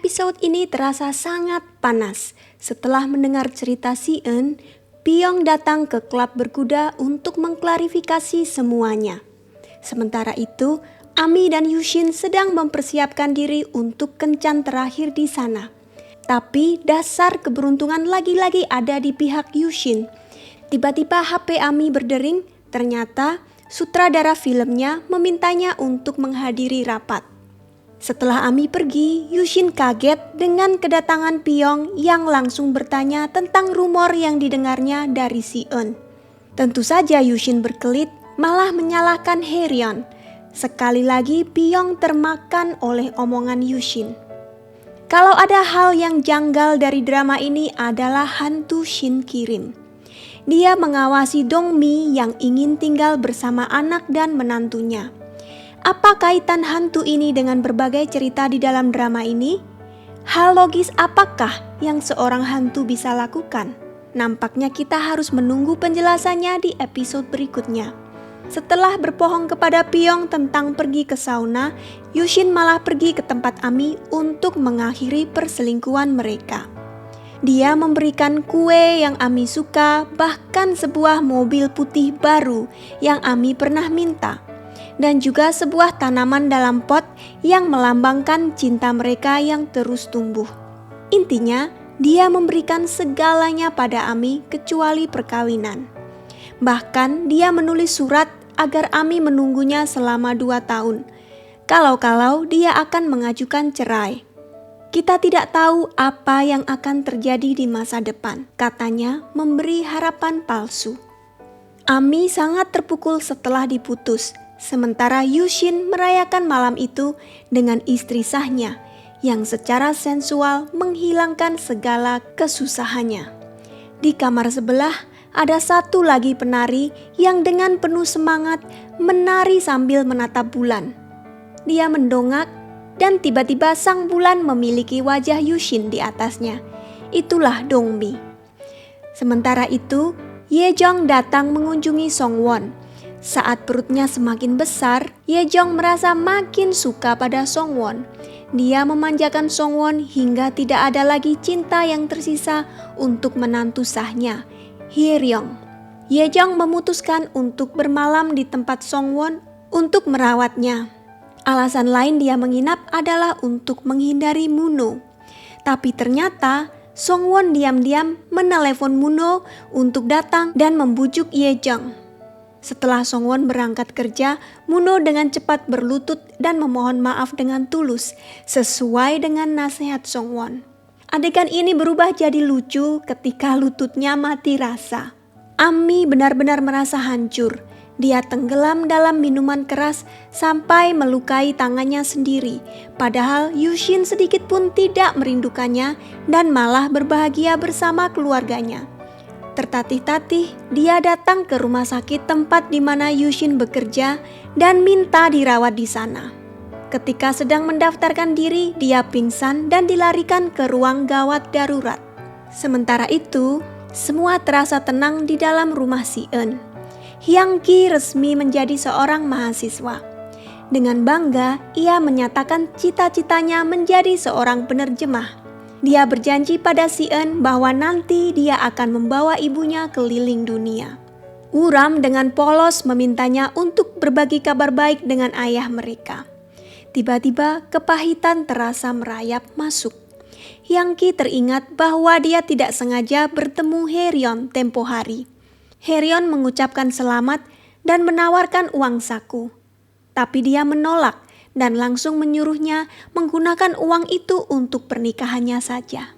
Episode ini terasa sangat panas. Setelah mendengar cerita Si Eun, Pyong datang ke klub berkuda untuk mengklarifikasi semuanya. Sementara itu, Ami dan Yushin sedang mempersiapkan diri untuk kencan terakhir di sana. Tapi dasar keberuntungan lagi-lagi ada di pihak Yushin. Tiba-tiba HP Ami berdering, ternyata sutradara filmnya memintanya untuk menghadiri rapat. Setelah Ami pergi, Yushin kaget dengan kedatangan Pyong yang langsung bertanya tentang rumor yang didengarnya dari Si Eun. Tentu saja Yushin berkelit, malah menyalahkan Haeryeon. Sekali lagi Pyong termakan oleh omongan Yushin. Kalau ada hal yang janggal dari drama ini adalah hantu Shin Kirim. Dia mengawasi Dongmi yang ingin tinggal bersama anak dan menantunya. Apa kaitan hantu ini dengan berbagai cerita di dalam drama ini? Hal logis apakah yang seorang hantu bisa lakukan? Nampaknya kita harus menunggu penjelasannya di episode berikutnya. Setelah berbohong kepada Pyong tentang pergi ke sauna, Yushin malah pergi ke tempat Ami untuk mengakhiri perselingkuhan mereka. Dia memberikan kue yang Ami suka, bahkan sebuah mobil putih baru yang Ami pernah minta. Dan juga sebuah tanaman dalam pot yang melambangkan cinta mereka yang terus tumbuh. Intinya, dia memberikan segalanya pada Ami kecuali perkawinan. Bahkan dia menulis surat agar Ami menunggunya selama 2 tahun. Kalau-kalau dia akan mengajukan cerai. Kita tidak tahu apa yang akan terjadi di masa depan, katanya memberi harapan palsu. Ami sangat terpukul setelah diputus. Sementara Yushin merayakan malam itu dengan istri sahnya yang secara sensual menghilangkan segala kesusahannya. Di kamar sebelah ada satu lagi penari yang dengan penuh semangat menari sambil menatap bulan. Dia mendongak dan tiba-tiba sang bulan memiliki wajah Yushin di atasnya. Itulah Dongmi. Sementara itu, Yejong datang mengunjungi Songwon. Saat perutnya semakin besar, Yejong merasa makin suka pada Songwon. Dia memanjakan Songwon hingga tidak ada lagi cinta yang tersisa untuk menantu sahnya, Haeryeon. Yejong memutuskan untuk bermalam di tempat Songwon untuk merawatnya. Alasan lain dia menginap adalah untuk menghindari Muno. Tapi ternyata Songwon diam-diam menelepon Muno untuk datang dan membujuk Yejong. Setelah Songwon berangkat kerja, Muno dengan cepat berlutut dan memohon maaf dengan tulus, sesuai dengan nasihat Songwon. Adegan ini berubah jadi lucu ketika lututnya mati rasa. Ami benar-benar merasa hancur. Dia tenggelam dalam minuman keras sampai melukai tangannya sendiri. Padahal Yushin sedikit pun tidak merindukannya dan malah berbahagia bersama keluarganya. Tertatih-tatih, dia datang ke rumah sakit tempat di mana Yushin bekerja dan minta dirawat di sana. Ketika sedang mendaftarkan diri, dia pingsan dan dilarikan ke ruang gawat darurat. Sementara itu, semua terasa tenang di dalam rumah Si Eun. Hyang Ki resmi menjadi seorang mahasiswa. Dengan bangga, ia menyatakan cita-citanya menjadi seorang penerjemah. Dia berjanji pada Si Eun bahwa nanti dia akan membawa ibunya keliling dunia. Uram dengan polos memintanya untuk berbagi kabar baik dengan ayah mereka. Tiba-tiba kepahitan terasa merayap masuk. Hyang Ki teringat bahwa dia tidak sengaja bertemu Haeryeon tempo hari. Haeryeon mengucapkan selamat dan menawarkan uang saku. Tapi dia menolak dan langsung menyuruhnya menggunakan uang itu untuk pernikahannya saja.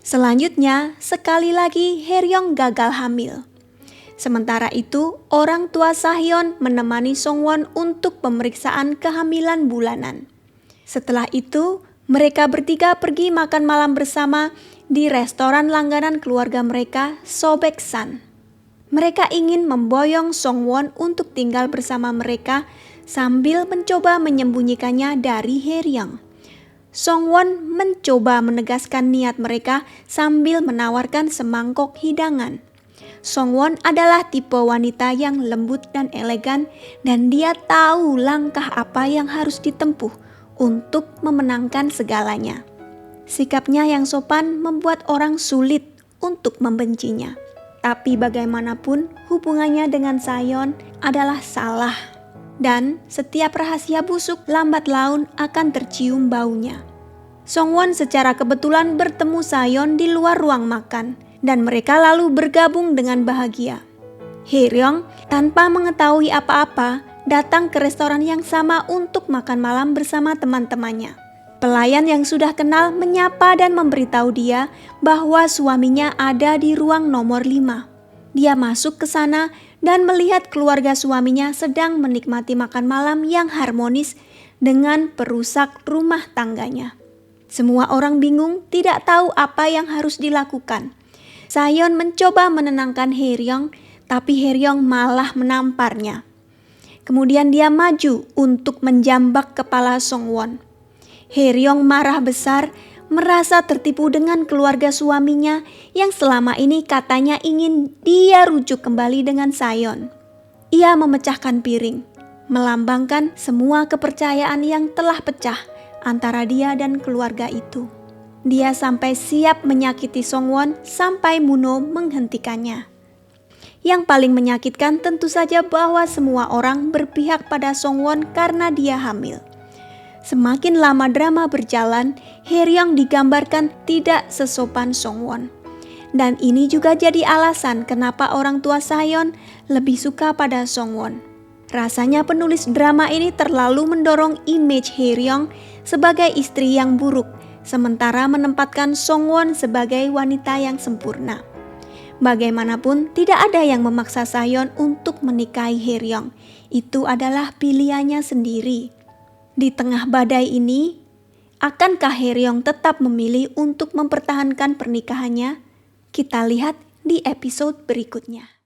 Selanjutnya, sekali lagi Haeryeon gagal hamil. Sementara itu, orang tua Sahyeon menemani Songwon untuk pemeriksaan kehamilan bulanan. Setelah itu, mereka bertiga pergi makan malam bersama di restoran langganan keluarga mereka, Sobeksan. Mereka ingin memboyong Songwon untuk tinggal bersama mereka sambil mencoba menyembunyikannya dari Haeryeon. Songwon mencoba menegaskan niat mereka sambil menawarkan semangkok hidangan. Songwon adalah tipe wanita yang lembut dan elegan dan dia tahu langkah apa yang harus ditempuh untuk memenangkan segalanya. Sikapnya yang sopan membuat orang sulit untuk membencinya. Tapi bagaimanapun hubungannya dengan Sayon adalah salah. Dan setiap rahasia busuk lambat laun akan tercium baunya. Songwon secara kebetulan bertemu Sayon di luar ruang makan dan mereka lalu bergabung dengan bahagia. Hae-ryong tanpa mengetahui apa-apa datang ke restoran yang sama untuk makan malam bersama teman-temannya. Pelayan yang sudah kenal menyapa dan memberitahu dia bahwa suaminya ada di ruang nomor 5. Dia masuk ke sana dan melihat keluarga suaminya sedang menikmati makan malam yang harmonis dengan perusak rumah tangganya. Semua orang bingung, tidak tahu apa yang harus dilakukan. Sayon mencoba menenangkan Hae-ryong, tapi Hae-ryong malah menamparnya. Kemudian dia maju untuk menjambak kepala Songwon. Hae-ryong marah besar, merasa tertipu dengan keluarga suaminya yang selama ini katanya ingin dia rujuk kembali dengan Sayon. Ia memecahkan piring, melambangkan semua kepercayaan yang telah pecah antara dia dan keluarga itu. Dia sampai siap menyakiti Songwon sampai Muno menghentikannya. Yang paling menyakitkan tentu saja bahwa semua orang berpihak pada Songwon karena dia hamil. Semakin lama drama berjalan, Hae-ryong digambarkan tidak sesopan Songwon. Dan ini juga jadi alasan kenapa orang tua Sayon lebih suka pada Songwon. Rasanya penulis drama ini terlalu mendorong image Hae-ryong sebagai istri yang buruk, sementara menempatkan Songwon sebagai wanita yang sempurna. Bagaimanapun, tidak ada yang memaksa Sayon untuk menikahi Hae-ryong. Itu adalah pilihannya sendiri. Di tengah badai ini, akankah Hae-ryong tetap memilih untuk mempertahankan pernikahannya? Kita lihat di episode berikutnya.